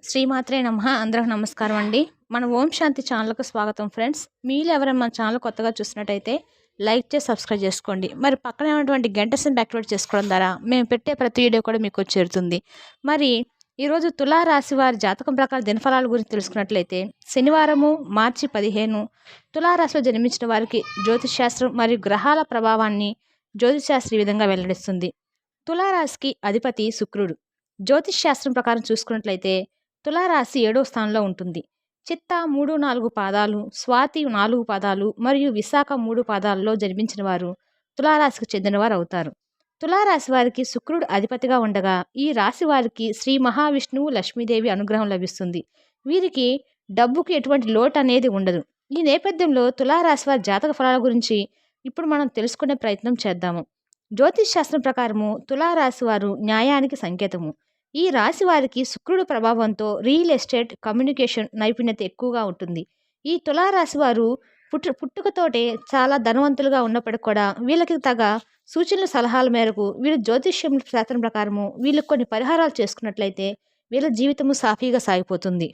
శ్రీమాత్రే నమః. అందరికి నమస్కారం అండి. మన ఓం శాంతి ఛానల్‌కు స్వాగతం ఫ్రెండ్స్. మీరు ఎవరైనా మన ఛానల్ కొత్తగా చూసినట్టయితే లైక్ చేసి సబ్స్క్రైబ్ చేసుకోండి. మరి పక్కనే ఉన్నటువంటి గంట సింబల్ యాక్టివేట్ చేసుకోవడం ద్వారా మేము పెట్టే ప్రతి వీడియో కూడా మీకు చేరుతుంది. మరి ఈరోజు తులా రాశి వారి జాతకం ప్రకారం దినఫలాల గురించి తెలుసుకున్నట్లయితే శనివారము మార్చి 15 తులారాశిలో జన్మించిన వారికి జ్యోతిష్ శాస్త్రం మరియు గ్రహాల ప్రభావాన్ని జ్యోతిష్ శాస్త్రం ఈ విధంగా వెల్లడిస్తుంది. తులారాశికి అధిపతి శుక్రుడు. జ్యోతిష్ శాస్త్రం ప్రకారం చూసుకున్నట్లయితే తులారాశి 7వ స్థానంలో ఉంటుంది. చిత్త 3, 4 పాదాలు, స్వాతి 4 పాదాలు మరియు విశాఖ 3 పాదాలలో జన్మించిన వారు తులారాశికి చెందినవారు అవుతారు. తులారాశి వారికి శుక్రుడు అధిపతిగా ఉండగా ఈ రాశి వారికి శ్రీ మహావిష్ణువు లక్ష్మీదేవి అనుగ్రహం లభిస్తుంది. వీరికి డబ్బుకి ఎటువంటి లోటు అనేది ఉండదు. ఈ నేపథ్యంలో తులారాశి వారి జాతక ఫలాల గురించి ఇప్పుడు మనం తెలుసుకునే ప్రయత్నం చేద్దాము. జ్యోతిష్ శాస్త్రం ప్రకారము తులారాశి వారు న్యాయానికి సంకేతము. ఈ రాశి వారికి శుక్రుడు ప్రభావంతో రియల్ ఎస్టేట్, కమ్యూనికేషన్ నైపుణ్యత ఎక్కువగా ఉంటుంది. ఈ తులారాశి వారు పుట్టుకతోటే చాలా ధనవంతులుగా ఉన్నప్పటికీ కూడా వీళ్ళకి తగ సూచనల సలహాల మేరకు వీళ్ళు జ్యోతిష్యం శాస్త్రం ప్రకారము వీళ్ళు కొన్ని పరిహారాలు చేసుకున్నట్లయితే వీళ్ళ జీవితము సాఫీగా సాగిపోతుంది.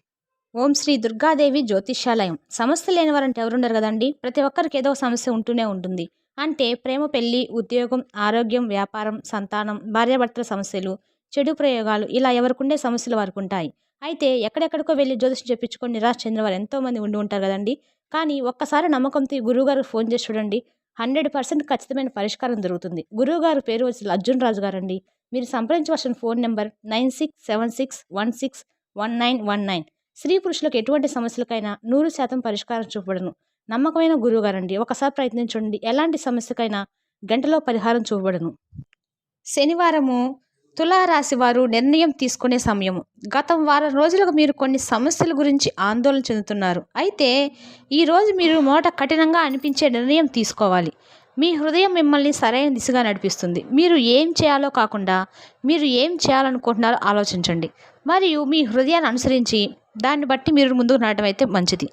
ఓం శ్రీ దుర్గాదేవి జ్యోతిష్యాలయం. సమస్య లేని వారంటే ఎవరున్నారు కదండి. ప్రతి ఒక్కరికి ఏదో ఒక సమస్య ఉంటూనే ఉంటుంది. అంటే ప్రేమ, పెళ్లి, ఉద్యోగం, ఆరోగ్యం, వ్యాపారం, సంతానం, భార్యాభర్తల సమస్యలు, చెడు ప్రయోగాలు, ఇలా ఎవరికుండే సమస్యలు వారికి ఉంటాయి. అయితే ఎక్కడెక్కడికో వెళ్ళి జ్యోతిషం చెప్పించుకొని నిరాశ చెందిన వారు ఎంతోమంది ఉండి ఉంటారు కదండి. కానీ ఒక్కసారి నమ్మకంతో ఈ గురువుగారికి ఫోన్ చేసి చూడండి, 100% ఖచ్చితమైన పరిష్కారం దొరుకుతుంది. గురువుగారు పేరు వచ్చి అర్జున్ రాజు గారండి. మీరు సంప్రదించవలసిన ఫోన్ నెంబర్ 9676161919. స్త్రీ పురుషులకు ఎటువంటి సమస్యలకైనా 100% పరిష్కారం చూపబడను. నమ్మకమైన గురువుగారండి. ఒకసారి ప్రయత్నించండి. ఎలాంటి సమస్యకైనా గంటలో పరిహారం చూపబడను. శనివారము తులారాశి వారు నిర్ణయం తీసుకునే సమయము. గత వారం రోజులుగా మీరు కొన్ని సమస్యల గురించి ఆందోళన చెందుతున్నారు. అయితే ఈరోజు మీరు కఠినంగా అనిపించే నిర్ణయం తీసుకోవాలి. మీ హృదయం మిమ్మల్ని సరైన దిశగా నడిపిస్తుంది. మీరు ఏం చేయాలో కాకుండా మీరు ఏం చేయాలనుకుంటున్నారో ఆలోచించండి. మరియు మీ హృదయాన్ని అనుసరించి దాన్ని బట్టి మీరు ముందుకు నడవడం అయితే మంచిది.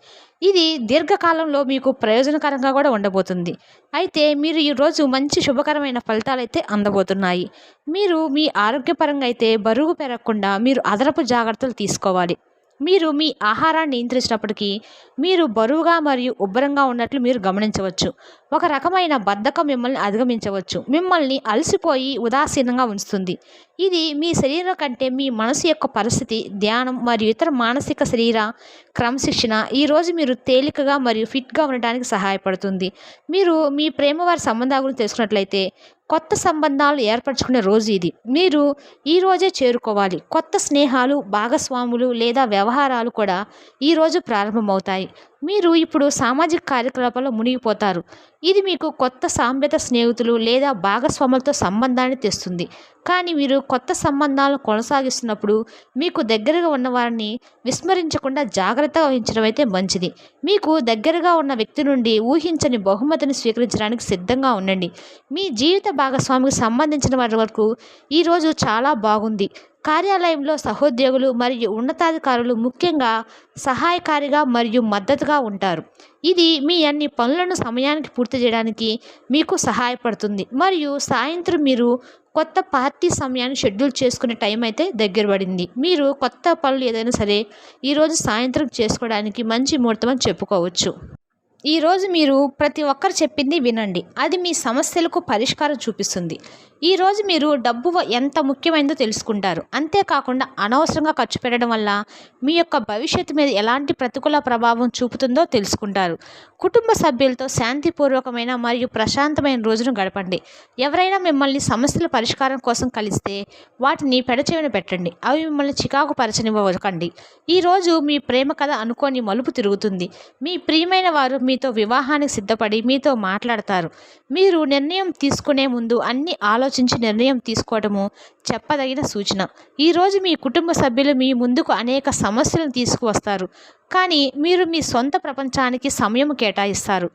ఇది దీర్ఘకాలంలో మీకు ప్రయోజనకరంగా కూడా ఉండబోతుంది. అయితే మీరు ఈరోజు మంచి శుభకరమైన ఫలితాలు అయితే అందబోతున్నాయి. మీరు మీ ఆరోగ్యపరంగా అయితే బరువు పెరగకుండా మీరు అదనపు జాగ్రత్తలు తీసుకోవాలి. మీరు మీ ఆహారాన్ని నియంత్రించినప్పటికీ మీరు బరువుగా మరియు ఉబ్బరంగా ఉన్నట్లు మీరు గమనించవచ్చు. ఒక రకమైన బద్ధకం మిమ్మల్ని అధిగమించవచ్చు. మిమ్మల్ని అలసిపోయి ఉదాసీనంగా ఉంచుతుంది. ఇది మీ శరీరం కంటే మీ మనసు యొక్క పరిస్థితి, ధ్యానం మరియు ఇతర మానసిక శరీర క్రమశిక్షణ ఈరోజు మీరు తేలికగా మరియు ఫిట్గా ఉండడానికి సహాయపడుతుంది. మీరు మీ ప్రేమ వారి సంబంధాల గురించి తెలుసుకున్నట్లయితే కొత్త సంబంధాలు ఏర్పరచుకునే రోజు ఇది. మీరు ఈ రోజే చేరుకోవాలి. కొత్త స్నేహాలు, భాగస్వాములు లేదా వ్యవహారాలు కూడా ఈరోజు ప్రారంభమవుతాయి. మీరు ఇప్పుడు సామాజిక కార్యకలాపాల్లో మునిగిపోతారు. ఇది మీకు కొత్త సాంప్రత స్నేహితులు లేదా భాగస్వాములతో సంబంధాన్ని తెస్తుంది. కానీ మీరు కొత్త సంబంధాలను కొనసాగిస్తున్నప్పుడు మీకు దగ్గరగా ఉన్న వారిని విస్మరించకుండా జాగ్రత్తగా వహించడం అయితే మంచిది. మీకు దగ్గరగా ఉన్న వ్యక్తి నుండి ఊహించని బహుమతిని స్వీకరించడానికి సిద్ధంగా ఉండండి. మీ జీవిత భాగస్వామికి సంబంధించిన వారి వరకు ఈరోజు చాలా బాగుంది. కార్యాలయంలో సహోద్యోగులు మరియు ఉన్నతాధికారులు ముఖ్యంగా సహాయకారిగా మరియు మద్దతుగా ఉంటారు. ఇది మీ అన్ని పనులను సమయానికి పూర్తి చేయడానికి మీకు సహాయపడుతుంది. మరియు సాయంత్రం మీరు కొత్త పార్టీ సమయాన్ని షెడ్యూల్ చేసుకునే టైం అయితే దగ్గర పడింది. మీరు కొత్త పనులు ఏదైనా సరే ఈరోజు సాయంత్రం చేసుకోవడానికి మంచి ముహూర్తం అని చెప్పుకోవచ్చు. ఈరోజు మీరు ప్రతి ఒక్కరు చెప్పింది వినండి. అది మీ సమస్యలకు పరిష్కారం చూపిస్తుంది. ఈరోజు మీరు డబ్బు ఎంత ముఖ్యమైనదో తెలుసుకుంటారు. అంతేకాకుండా అనవసరంగా ఖర్చు పెట్టడం వల్ల మీ యొక్క భవిష్యత్తు మీద ఎలాంటి ప్రతికూల ప్రభావం చూపుతుందో తెలుసుకుంటారు. కుటుంబ సభ్యులతో శాంతిపూర్వకమైన మరియు ప్రశాంతమైన రోజును గడపండి. ఎవరైనా మిమ్మల్ని సమస్యల పరిష్కారం కోసం కలిస్తే వాటిని పెడచెవిన పెట్టండి. అవి మిమ్మల్ని చికాకు పరచనివ్వకండి. ఈరోజు మీ ప్రేమ కథ అనుకోని మలుపు తిరుగుతుంది. మీ ప్రియమైన వారు మీతో వివాహానికి సిద్ధపడి మీతో మాట్లాడతారు. మీరు నిర్ణయం తీసుకునే ముందు అన్ని ఆలోచించి నిర్ణయం తీసుకోవడము చెప్పదగిన సూచన. ఈరోజు మీ కుటుంబ సభ్యులు మీ ముందుకు అనేక సమస్యలను తీసుకువస్తారు. కానీ మీరు మీ సొంత ప్రపంచానికి సమయం కేటాయిస్తారు.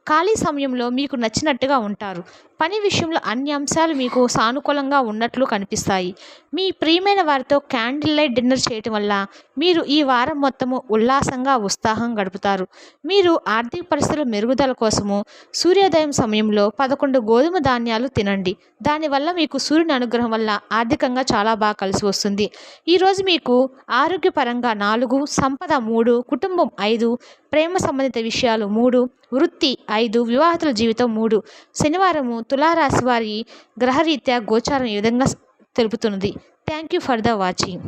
ఖాళీ సమయంలో మీకు నచ్చినట్టుగా ఉంటారు. పని విషయంలో అన్ని అంశాలు మీకు సానుకూలంగా ఉన్నట్లు కనిపిస్తాయి. మీ ప్రియమైన వారితో క్యాండిల్ లైట్ డిన్నర్ చేయటం వల్ల మీరు ఈ వారం మొత్తము ఉల్లాసంగా ఉత్సాహం గడుపుతారు. మీరు ఆర్థిక పరిస్థితుల మెరుగుదల కోసము సూర్యోదయం సమయంలో 11 గోధుమ ధాన్యాలు తినండి. దానివల్ల మీకు సూర్యుని అనుగ్రహం వల్ల ఆర్థికంగా చాలా బాగా కలిసి వస్తుంది. ఈరోజు మీకు ఆరోగ్యపరంగా 4, సంపద 3, కుటుంబం 5, ప్రేమ సంబంధిత విషయాలు 3, వృత్తి 5, వివాహితుల జీవితం 3. శనివారము తులారాశి వారి గ్రహరీత్యా గోచారం ఈ విధంగా తెలుపుతున్నది. Thank you for the watching.